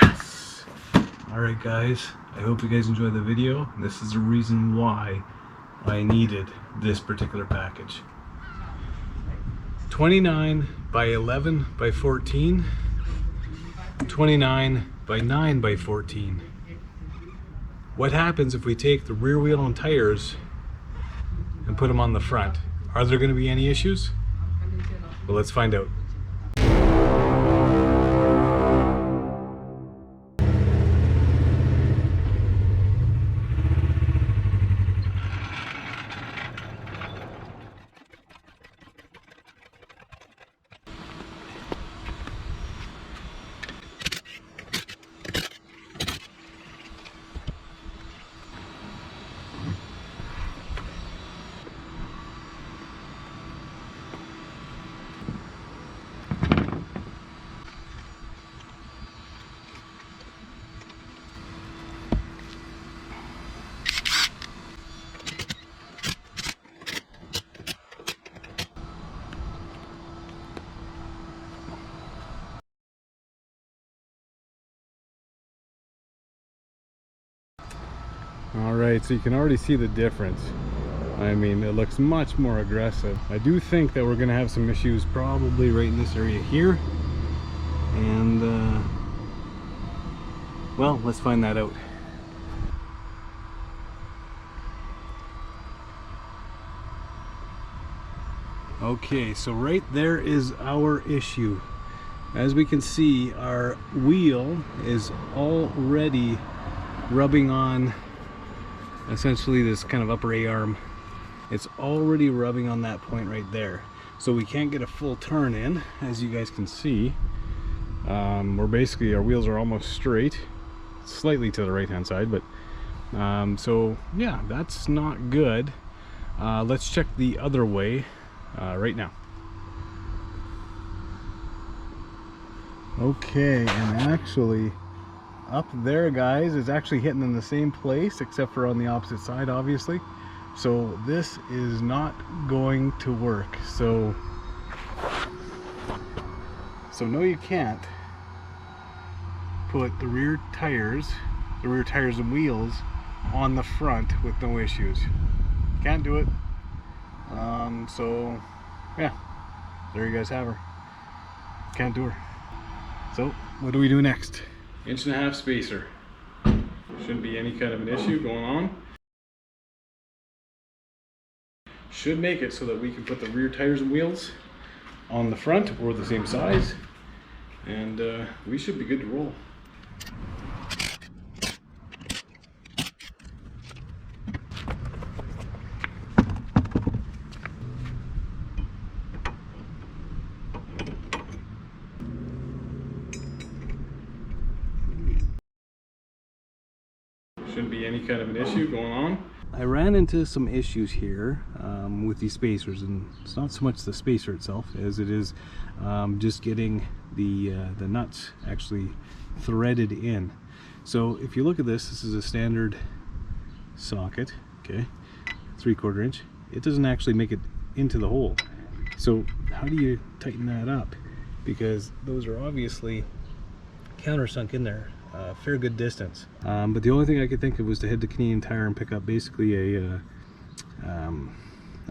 Yes! Alright guys, I hope you guys enjoyed the video. This is the reason why I needed this particular package. 29 by 11 by 14, 29 by 9 by 14. What happens if we take the rear wheel and tires and put them on the front? Are there going to be any issues? Well, let's find out. Alright, so you can already see the difference. I mean, it looks much more aggressive. I do think that we're going to have some issues probably right in this area here. And, well, let's find that out. Okay, so right there is our issue. As we can see, our wheel is already rubbing on essentially this kind of upper A-arm. It's already rubbing on that point right there. So we can't get a full turn in, as you guys can see. We're basically, our wheels are almost straight, slightly to the right hand side, but so yeah, that's not good. Let's check the other way right now. Okay, and actually up there, guys, is actually hitting in the same place except for on the opposite side, obviously. So this is not going to work. So no, you can't put the rear tires and wheels on the front with no issues. Can't do it. So yeah, there you guys have her. Can't do her. So what do we do next? 1.5 inch spacer. Shouldn't be any kind of an issue going on. Should make it so that we can put the rear tires and wheels on the front or the same size, and we should be good to roll. Shouldn't be any kind of an issue going on. I ran into some issues here with these spacers, and it's not so much the spacer itself as it is just getting the nuts actually threaded in. So if you look at this, this is a standard socket, okay, 3/4 inch. It doesn't actually make it into the hole. So how do you tighten that up? Because those are obviously countersunk in there a fair good distance. But the only thing I could think of was to head to Canadian Tire and pick up basically a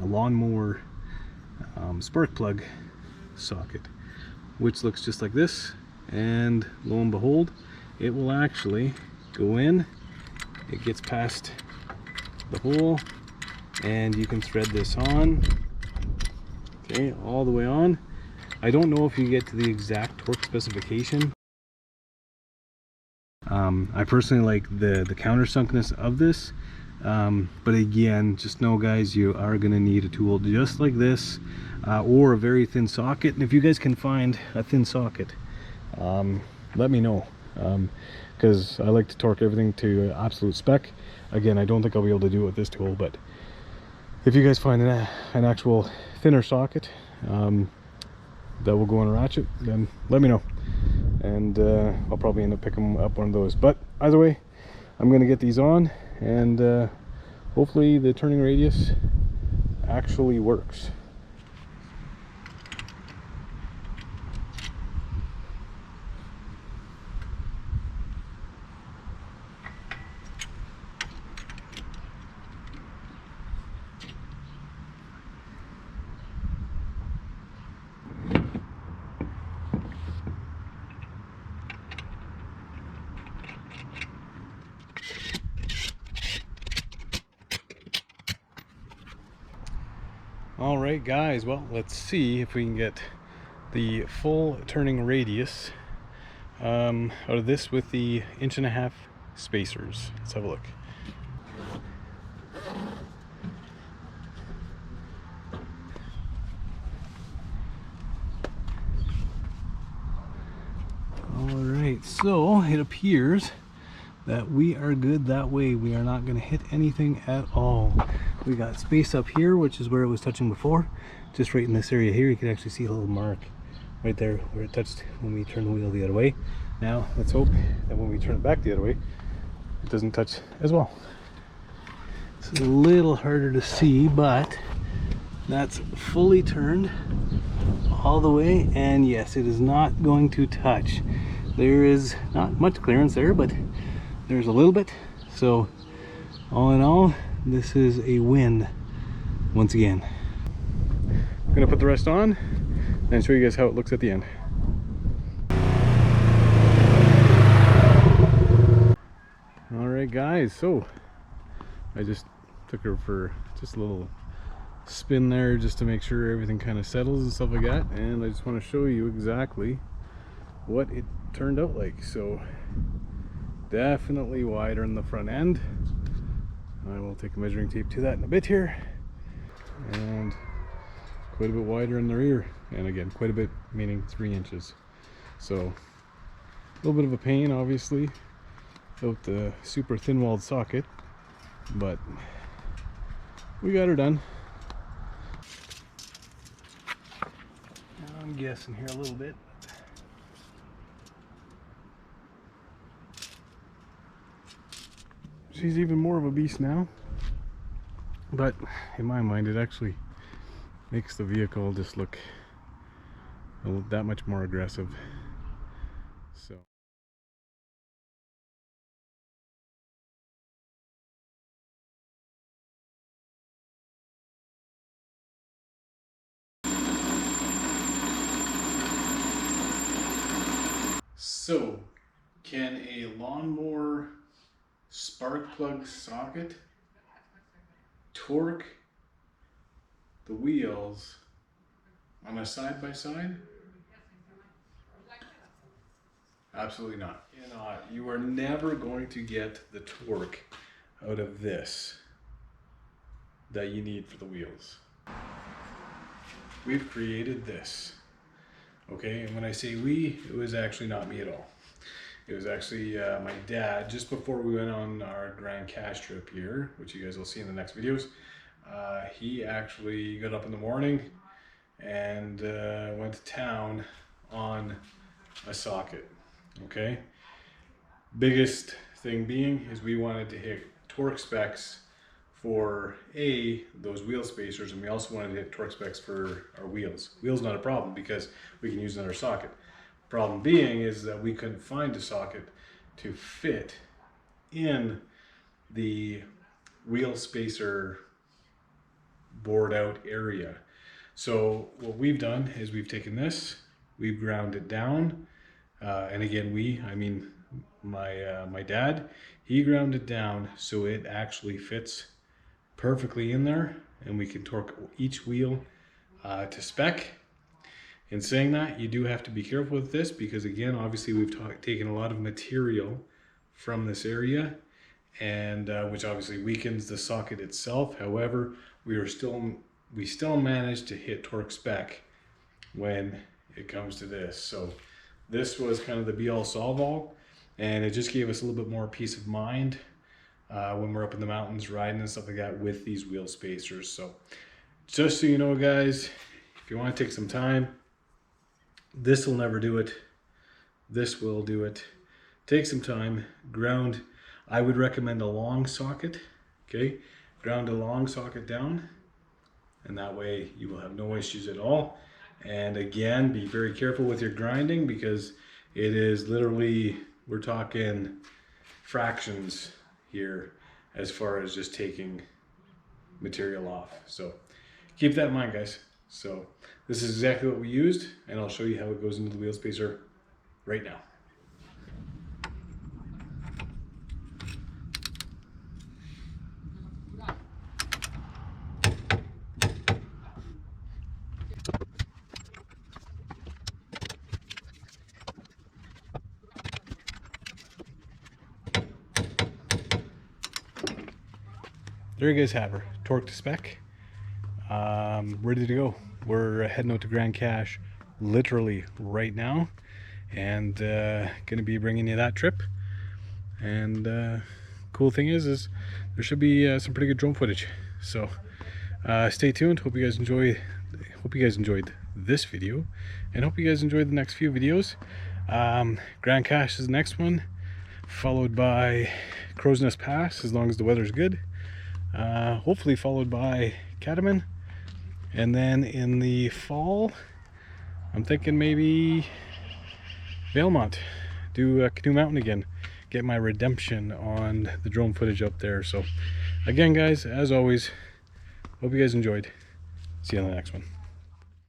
lawnmower spark plug socket, which looks just like this, and lo and behold, it will actually go in. It gets past the hole, and you can thread this on, okay, all the way on. I don't know if you get to the exact torque specification. I personally like the countersunkness of this, but again, just know, guys, you are going to need a tool just like this, or a very thin socket. And if you guys can find a thin socket, let me know, because I like to torque everything to absolute spec. Again, I don't think I'll be able to do it with this tool, but if you guys find an actual thinner socket that will go on a ratchet, then let me know, and I'll probably end up picking up one of those. But either way, I'm going to get these on, and hopefully the turning radius actually works. All right, guys, well, let's see if we can get the full turning radius out of this with the 1.5" spacers. Let's have a look. All right, so it appears that we are good that way. We are not going to hit anything at all. We got space up here, which is where it was touching before. Just right in this area here, you can actually see a little mark right there where it touched when we turned the wheel the other way. Now let's hope that when we turn it back the other way, it doesn't touch as well. It's a little harder to see, but that's fully turned all the way, and yes, it is not going to touch. There is not much clearance there, but there's a little bit. So all in all, this is a win once again. I'm gonna put the rest on and show you guys how it looks at the end. All right, guys, so I just took her for just a little spin there just to make sure everything kind of settles and stuff like that, and I just want to show you exactly what it turned out like. So definitely wider in the front end. I will take a measuring tape to that in a bit here, and quite a bit wider in the rear, and again quite a bit meaning 3 inches. So a little bit of a pain obviously without the super thin walled socket, but we got her done. I'm guessing here a little bit. She's even more of a beast now, but in my mind it actually makes the vehicle just look that much more aggressive. So can a lawnmower spark plug socket torque the wheels on a side-by-side? Absolutely not. You are never going to get the torque out of this that you need for the wheels. We've created this. Okay, and when I say we, it was actually not me at all. It was actually my dad, just before we went on our Grand Cache trip here, which you guys will see in the next videos. He actually got up in the morning and went to town on a socket. Okay, biggest thing being is we wanted to hit torque specs for those wheel spacers, and we also wanted to hit torque specs for our wheels. Wheels not a problem because we can use another socket. Problem being is that we couldn't find a socket to fit in the wheel spacer bored out area. So what we've done is we've taken this, we've ground it down, and again I mean my dad, he ground it down so it actually fits perfectly in there, and we can torque each wheel to spec. In saying that, you do have to be careful with this because again, obviously we've taken a lot of material from this area, and which obviously weakens the socket itself. However, we still managed to hit torque spec when it comes to this. So this was kind of the be all solve all, and it just gave us a little bit more peace of mind when we're up in the mountains riding and stuff like that with these wheel spacers. So just so you know, guys, if you want to take some time, this will never do it. This will do it. Take some time, ground. I would recommend a long socket. Okay, ground a long socket down, and that way you will have no issues at all. And again, be very careful with your grinding because it is literally, we're talking fractions here as far as just taking material off. So keep that in mind, guys. So this is exactly what we used, and I'll show you how it goes into the wheel spacer right now. there you guys have her, torque to spec, ready to go. We're heading out to Grand Cache literally right now, and gonna be bringing you that trip. And cool thing is there should be some pretty good drone footage, so stay tuned. Hope you guys enjoyed this video, and hope you guys enjoyed the next few videos. Grand Cache is the next one, followed by Crow's Nest Pass, as long as the weather's good, hopefully followed by Cataman, and then in the fall I'm thinking maybe Valemont, do Canoe Mountain again, get my redemption on the drone footage up there. So again guys, as always, hope you guys enjoyed. See you on the next one.